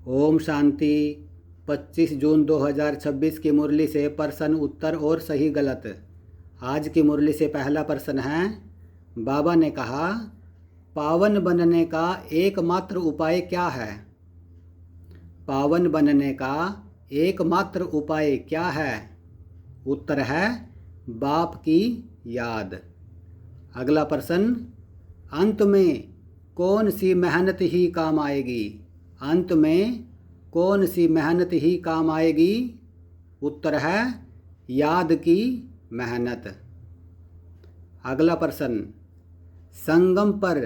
ओम शांति। 25 जून 2026 की मुरली से प्रश्न उत्तर और सही गलत। आज की मुरली से पहला प्रश्न है, बाबा ने कहा पावन बनने का एकमात्र उपाय क्या है? पावन बनने का एकमात्र उपाय क्या है? उत्तर है बाप की याद। अगला प्रश्न, अंत में कौन सी मेहनत ही काम आएगी? अंत में कौन सी मेहनत ही काम आएगी? उत्तर है याद की मेहनत। अगला प्रश्न, संगम पर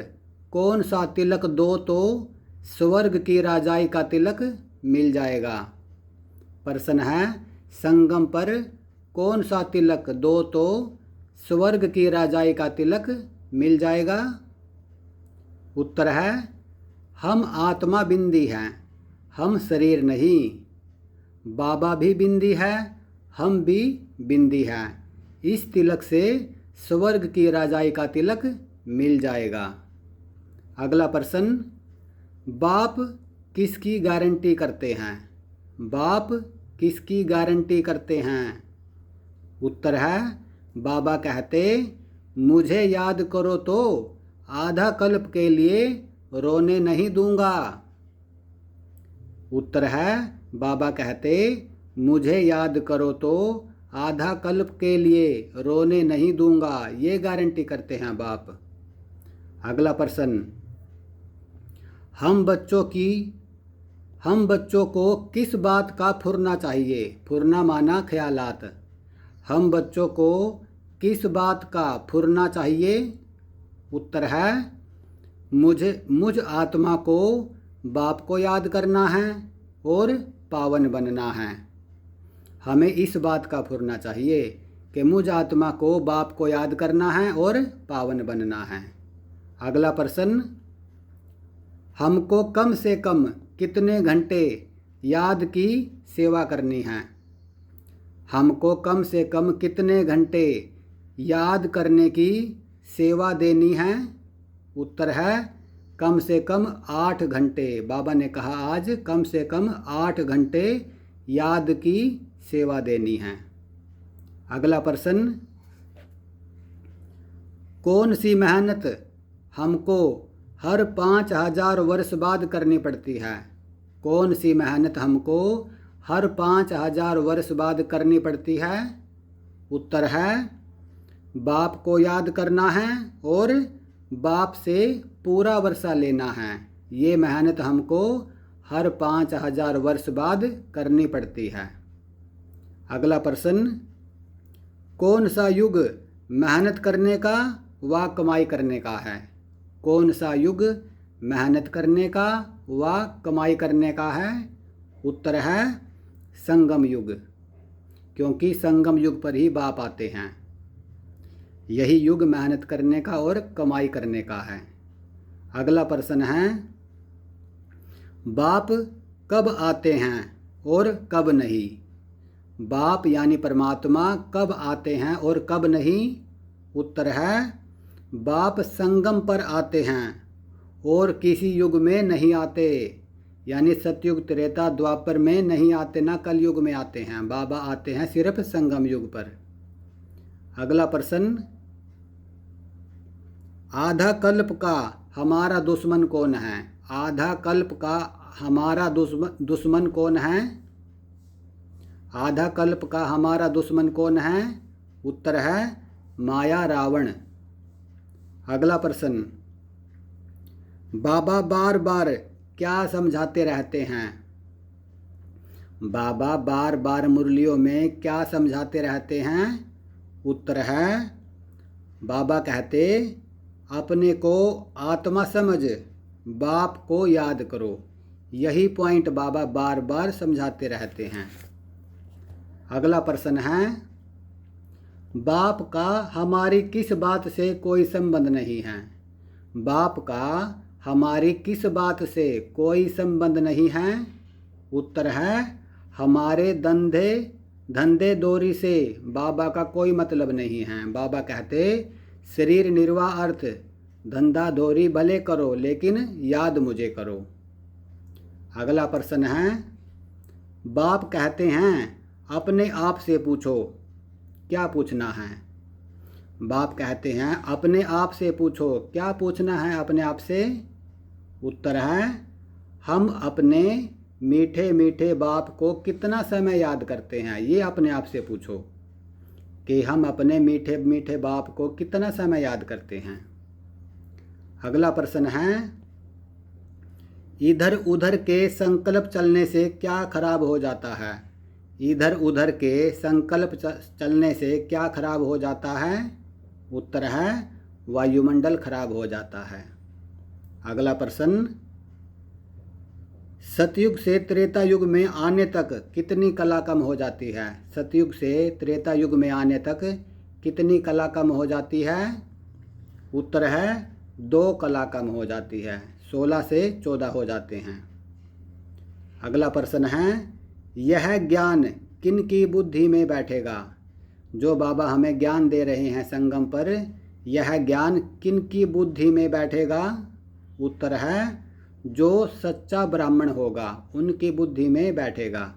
कौन सा तिलक दो तो स्वर्ग की राजाई का तिलक मिल जाएगा? प्रश्न है, संगम पर कौन सा तिलक दो तो स्वर्ग की राजाई का तिलक मिल जाएगा? उत्तर है हम आत्मा बिंदी हैं, हम शरीर नहीं। बाबा भी बिंदी है, हम भी बिंदी हैं। इस तिलक से स्वर्ग की राजाई का तिलक मिल जाएगा। अगला प्रश्न, बाप किसकी गारंटी करते हैं? बाप किसकी गारंटी करते हैं? उत्तर है बाबा कहते मुझे याद करो तो आधा कल्प के लिए रोने नहीं दूंगा। उत्तर है बाबा कहते मुझे याद करो तो आधा कल्प के लिए रोने नहीं दूंगा। ये गारंटी करते हैं बाप। अगला प्रश्न, हम बच्चों को किस बात का फुरना चाहिए? फुरना माना ख्यालात। हम बच्चों को किस बात का फुरना चाहिए? उत्तर है मुझ आत्मा को बाप को याद करना है और पावन बनना है। हमें इस बात का फुरना चाहिए कि मुझ आत्मा को बाप को याद करना है और पावन बनना है। अगला प्रश्न, हमको कम से कम कितने घंटे याद की सेवा करनी है? हमको कम से कम कितने घंटे याद करने की सेवा देनी है? उत्तर है कम से कम 8 घंटे। बाबा ने कहा आज कम से कम 8 घंटे याद की सेवा देनी है। अगला प्रश्न, कौन सी मेहनत हमको हर 5000 वर्ष बाद करनी पड़ती है? कौन सी मेहनत हमको हर 5000 वर्ष बाद करनी पड़ती है? उत्तर है बाप को याद करना है और बाप से पूरा वर्षा लेना है। ये मेहनत हमको हर 5000 वर्ष बाद करनी पड़ती है। अगला प्रश्न, कौन सा युग मेहनत करने का व कमाई करने का है? कौन सा युग मेहनत करने का व कमाई करने का है? उत्तर है संगम युग, क्योंकि संगम युग पर ही बाप आते हैं। यही युग मेहनत करने का और कमाई करने का है। अगला प्रश्न है, बाप कब आते हैं और कब नहीं? बाप यानी परमात्मा कब आते हैं और कब नहीं? उत्तर है बाप संगम पर आते हैं और किसी युग में नहीं आते, यानी सतयुग त्रेता द्वापर में नहीं आते, ना कल युग में आते हैं। बाबा आते हैं सिर्फ संगम युग पर। अगला प्रश्न, आधा कल्प का हमारा दुश्मन कौन है? आधा कल्प का हमारा दुश्मन कौन है? आधा कल्प का हमारा दुश्मन कौन है? उत्तर है माया रावण। अगला प्रश्न, बाबा बार बार क्या समझाते रहते हैं? बाबा बार बार मुरलियों में क्या समझाते रहते हैं? उत्तर है बाबा कहते अपने को आत्मा समझ बाप को याद करो। यही पॉइंट बाबा बार बार समझाते रहते हैं। अगला प्रश्न है, बाप का हमारी किस बात से कोई संबंध नहीं है? बाप का हमारी किस बात से कोई संबंध नहीं है? उत्तर है हमारे धंधे दोरी से बाबा का कोई मतलब नहीं है। बाबा कहते शरीर निर्वाह अर्थ धंधा दोरी भले करो लेकिन याद मुझे करो। अगला प्रश्न है, बाप कहते हैं अपने आप से पूछो, क्या पूछना है? बाप कहते हैं अपने आप से पूछो, क्या पूछना है अपने आप से? उत्तर है, हम अपने मीठे मीठे बाप को कितना समय याद करते हैं। ये अपने आप से पूछो कि हम अपने मीठे मीठे बाप को कितना समय याद करते हैं। अगला प्रश्न है, इधर उधर के संकल्प चलने से क्या खराब हो जाता है? इधर उधर के संकल्प चलने से क्या खराब हो जाता है? उत्तर है, वायुमंडल खराब हो जाता है। अगला प्रश्न, सतयुग से त्रेता युग में आने तक कितनी कला कम हो जाती है? सतयुग से त्रेता युग में आने तक कितनी कला कम हो जाती है? उत्तर है, 2 कला कम हो जाती है, 16 से 14 हो जाते हैं। अगला प्रश्न है, यह ज्ञान किन की बुद्धि में बैठेगा? जो बाबा हमें ज्ञान दे रहे हैं संगम पर, यह ज्ञान किन की बुद्धि में बैठेगा? उत्तर है, जो सच्चा ब्राह्मण होगा उनकी बुद्धि में बैठेगा।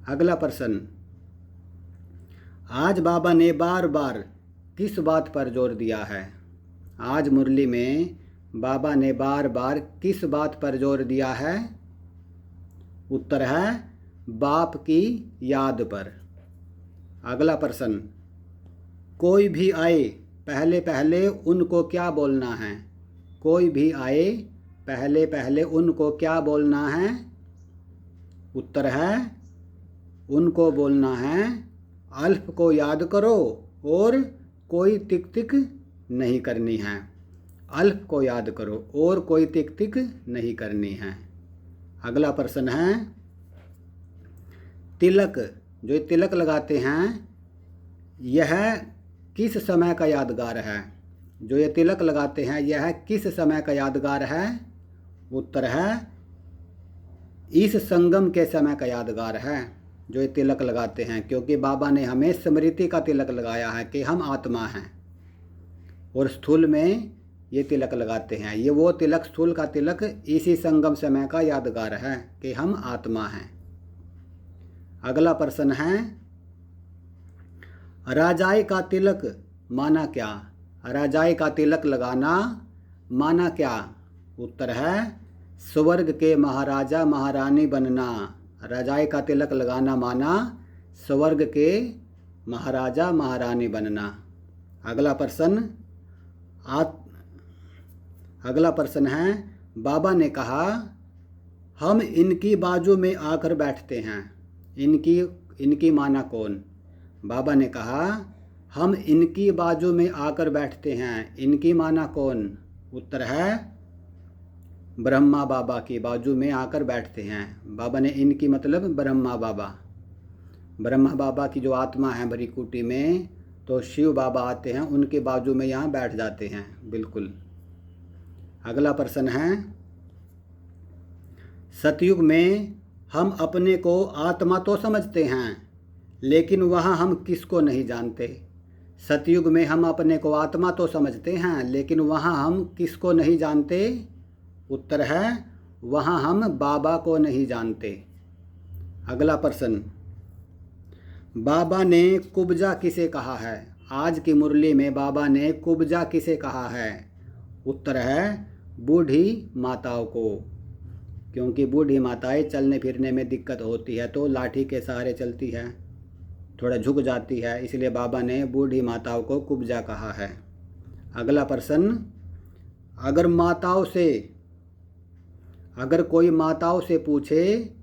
अगला प्रश्न, आज बाबा ने बार बार किस बात पर जोर दिया है? आज मुरली में बाबा ने बार बार किस बात पर जोर दिया है? उत्तर है, बाप की याद पर। अगला प्रश्न, कोई भी आए पहले पहले उनको क्या बोलना है? कोई भी आए पहले पहले उनको क्या बोलना है? उत्तर है, उनको बोलना है, अल्प को याद करो और कोई टिक टिक नहीं करनी है। अल्प को याद करो और कोई टिक टिक नहीं करनी है। अगला प्रश्न है, तिलक, जो ये तिलक लगाते हैं, यह किस समय का यादगार है? जो ये तिलक लगाते हैं, यह किस समय का यादगार है? उत्तर है, इस संगम के समय का यादगार है जो ये तिलक लगाते हैं, क्योंकि बाबा ने हमें स्मृति का तिलक लगाया है कि हम आत्मा हैं, और स्थूल में ये तिलक लगाते हैं। ये वो तिलक, स्थूल का तिलक इसी संगम समय का यादगार है कि हम आत्मा हैं। अगला प्रश्न है, राजाई का तिलक माना क्या? राजाई का तिलक लगाना माना क्या? उत्तर है, स्वर्ग के महाराजा महारानी बनना। राजाई का तिलक लगाना माना स्वर्ग के महाराजा महारानी बनना। अगला प्रश्न है, बाबा ने कहा हम इनकी बाजू में आकर बैठते हैं। इनकी माना कौन? बाबा ने कहा हम इनकी बाजू में आकर बैठते हैं। इनकी माना कौन? उत्तर है, ब्रह्मा बाबा की बाजू में आकर बैठते हैं। बाबा ने इनकी मतलब ब्रह्मा बाबा। ब्रह्मा बाबा की जो आत्मा है भरीकुटी में, तो शिव बाबा आते हैं, उनके बाजू में यहाँ बैठ जाते हैं। बिल्कुल। अगला प्रश्न है, सतयुग में हम अपने को आत्मा तो समझते हैं, लेकिन वहाँ हम किसको नहीं जानते? सतयुग में हम अपने को आत्मा तो समझते हैं, लेकिन वहाँ हम किसको नहीं जानते? उत्तर है, वहाँ हम बाबा को नहीं जानते। अगला प्रश्न, बाबा ने कुब्जा किसे कहा है? आज की मुरली में बाबा ने कुब्जा किसे कहा है? उत्तर है, बूढ़ी माताओं को, क्योंकि बूढ़ी माताएं चलने फिरने में दिक्कत होती है तो लाठी के सहारे चलती है, थोड़ा झुक जाती है, इसलिए बाबा ने बूढ़ी माताओं को कुब्जा कहा है। अगला प्रश्न, अगर कोई माताओं से पूछे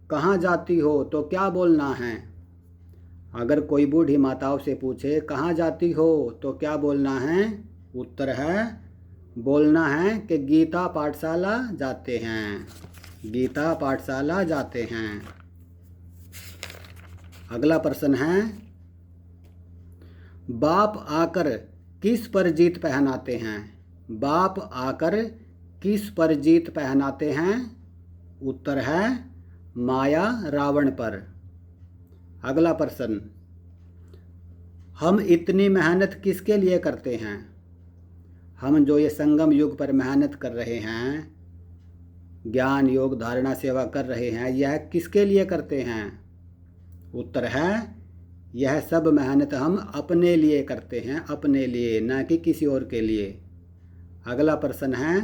कहाँ जाती हो तो क्या बोलना है? अगर कोई बूढ़ी माताओं से पूछे कहाँ जाती हो तो क्या बोलना है? उत्तर है, बोलना है कि गीता पाठशाला जाते हैं। गीता पाठशाला जाते हैं। अगला प्रश्न है, बाप आकर किस पर जीत पहनाते हैं? बाप आकर किस पर जीत पहनाते हैं? उत्तर है, माया रावण पर। अगला प्रश्न, हम इतनी मेहनत किसके लिए करते हैं? हम जो ये संगम युग पर मेहनत कर रहे हैं, ज्ञान योग धारणा सेवा कर रहे हैं, यह किसके लिए करते हैं? उत्तर है यह सब मेहनत हम अपने लिए करते हैं, अपने लिए, ना कि किसी और के लिए। अगला प्रश्न है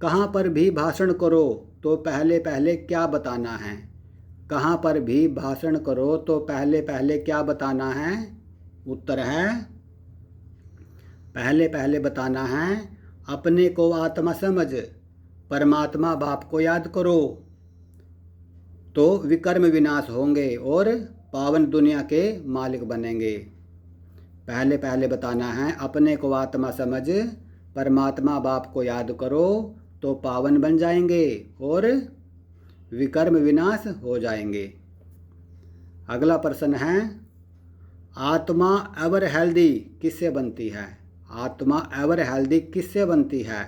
कहाँ पर भी भाषण करो तो पहले पहले क्या बताना है? कहाँ पर भी भाषण करो तो पहले पहले क्या बताना है? उत्तर है पहले पहले बताना है अपने को आत्मा समझ, परमात्मा बाप को याद करो, तो विकर्म विनाश होंगे और पावन दुनिया के मालिक बनेंगे। पहले पहले बताना है अपने को आत्मा समझ, परमात्मा बाप को याद करो, तो पावन बन जाएंगे और विकर्म विनाश हो जाएंगे। अगला प्रश्न है आत्मा एवर हेल्दी किससे बनती है? आत्मा एवर हेल्दी किससे बनती है?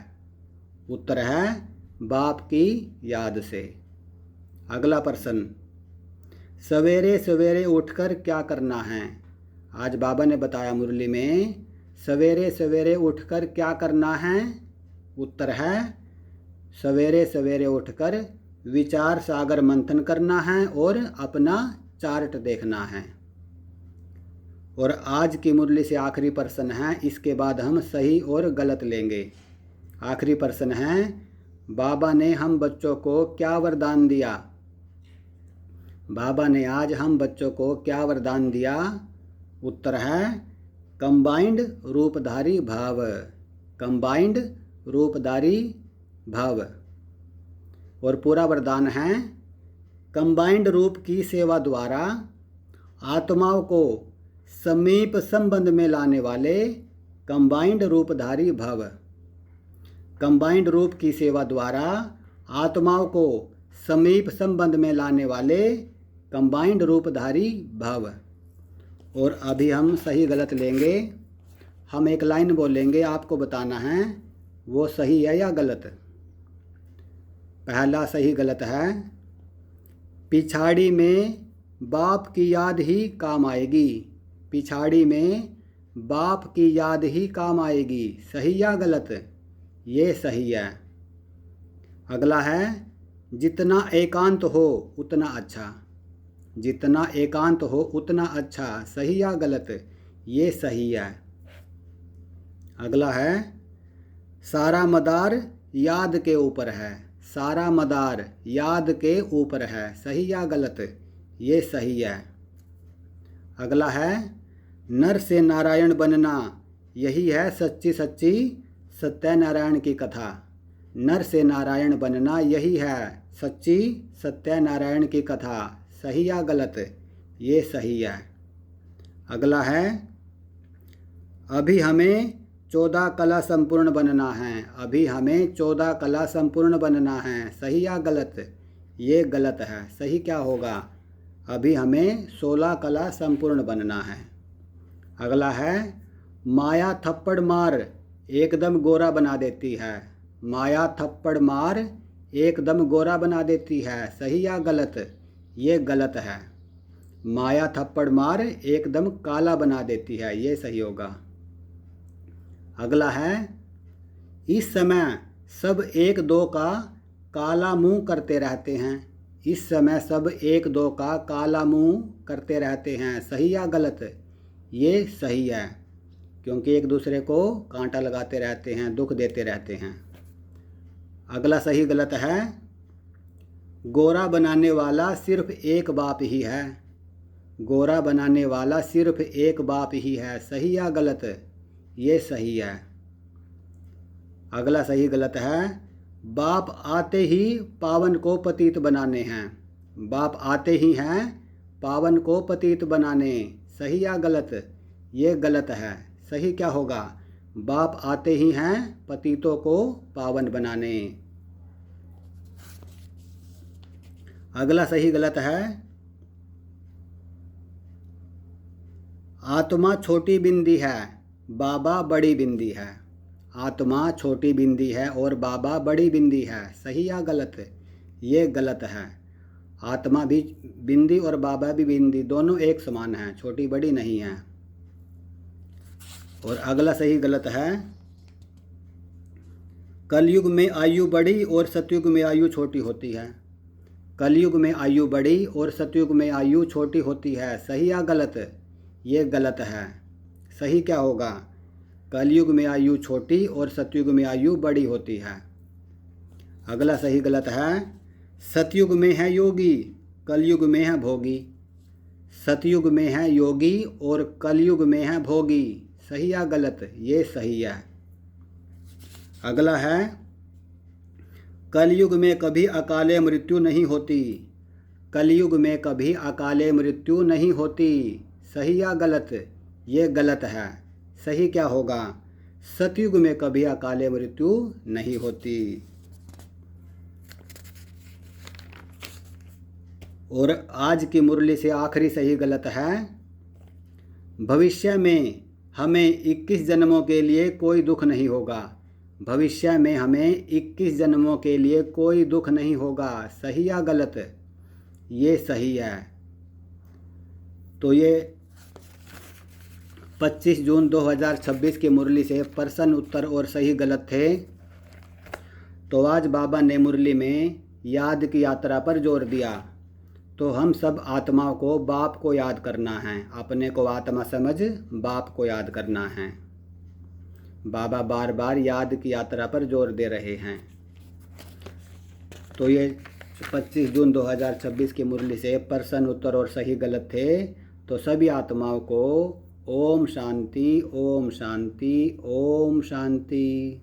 उत्तर है बाप की याद से। अगला प्रश्न सवेरे सवेरे उठकर क्या करना है? आज बाबा ने बताया मुरली में सवेरे सवेरे उठकर क्या करना है? उत्तर है सवेरे सवेरे उठकर विचार सागर मंथन करना है और अपना चार्ट देखना है। और आज की मुरली से आखिरी प्रश्न है, इसके बाद हम सही और गलत लेंगे। आखिरी प्रश्न है बाबा ने हम बच्चों को क्या वरदान दिया? बाबा ने आज हम बच्चों को क्या वरदान दिया? उत्तर है कंबाइंड रूपधारी भाव, कंबाइंड रूपधारी भाव। और पूरा वरदान है कंबाइंड रूप की सेवा द्वारा आत्माओं को समीप संबंध में लाने वाले कंबाइंड रूपधारी भव। कंबाइंड रूप की सेवा द्वारा आत्माओं को समीप संबंध में लाने वाले कंबाइंड रूपधारी भव। और अभी हम सही गलत लेंगे। हम एक लाइन बोलेंगे, आपको बताना है वो सही है या गलत। पहला सही गलत है पिछाड़ी में बाप की याद ही काम आएगी, पिछाड़ी में बाप की याद ही काम आएगी। सही या गलत? ये सही है। अगला है जितना एकांत हो उतना अच्छा, जितना एकांत हो उतना अच्छा। सही या गलत? ये सही है। अगला है सारा मदार याद के ऊपर है, सारा मदार याद के ऊपर है। सही या गलत? ये सही है। अगला है नर से नारायण बनना यही है सच्ची सच्ची सत्यनारायण की कथा। नर से नारायण बनना यही है सच्ची सत्यनारायण की कथा। सही या गलत? ये सही है। अगला है अभी हमें 14 कला संपूर्ण बनना है, अभी हमें 14 कला संपूर्ण बनना है। सही या गलत? ये गलत है। सही क्या होगा? अभी हमें 16 कला संपूर्ण बनना है। अगला है माया थप्पड़ मार एकदम गोरा बना देती है, माया थप्पड़ मार एकदम गोरा बना देती है। सही या गलत? ये गलत है। माया थप्पड़ मार एकदम काला बना देती है। ये सही होगा। अगला है इस समय सब एक दो का काला मुंह करते रहते हैं, इस समय सब एक दो का काला मुंह करते रहते हैं। सही या गलत? ये सही है, क्योंकि एक दूसरे को कांटा लगाते रहते हैं, दुख देते रहते हैं। अगला सही गलत है गोरा बनाने वाला सिर्फ एक बाप ही है, गोरा बनाने वाला सिर्फ एक बाप ही है। सही या गलत? ये सही है। अगला सही गलत है बाप आते ही पावन को पतित बनाने हैं, बाप आते ही हैं पावन को पतित बनाने। सही या गलत? ये गलत है। सही क्या होगा? बाप आते ही हैं पतितों को पावन बनाने। अगला सही गलत है आत्मा छोटी बिंदी है बाबा बड़ी बिंदी है, आत्मा छोटी बिंदी है और बाबा बड़ी बिंदी है। सही या गलत? ये गलत है। आत्मा भी बिंदी और बाबा भी बिंदी, दोनों एक समान हैं, छोटी बड़ी नहीं है। और अगला सही गलत है कलयुग में आयु बड़ी और सतयुग में आयु छोटी होती है। कलयुग में आयु बड़ी और सतयुग में आयु छोटी होती है। सही या गलत? ये गलत है। सही क्या होगा? कलयुग में आयु छोटी और सतयुग में आयु बड़ी होती है। अगला सही गलत है। सतयुग में है योगी, कलयुग में है भोगी। सतयुग में है योगी और कलयुग में है भोगी। सही या गलत? ये सही है। अगला है, कलयुग में कभी अकाले मृत्यु नहीं होती। कलयुग में कभी अकाले मृत्यु नहीं होती। सही या गलत? ये गलत है। सही क्या होगा? सतयुग में कभी अकाले मृत्यु नहीं होती। और आज की मुरली से आखिरी सही गलत है। भविष्य में हमें 21 जन्मों के लिए कोई दुख नहीं होगा। भविष्य में हमें 21 जन्मों के लिए कोई दुख नहीं होगा। सही या गलत? ये सही है। तो ये 25 जून 2026 की मुरली से प्रश्न उत्तर और सही गलत थे। तो आज बाबा ने मुरली में याद की यात्रा पर जोर दिया। तो हम सब आत्माओं को बाप को याद करना है। अपने को आत्मा समझ बाप को याद करना है। बाबा बार बार याद की यात्रा पर जोर दे रहे हैं। तो ये 25 जून 2026 की मुरली से प्रश्न उत्तर और सही गलत थे। तो सभी आत्माओं को ओम शांति, ओम शांति, ओम शांति।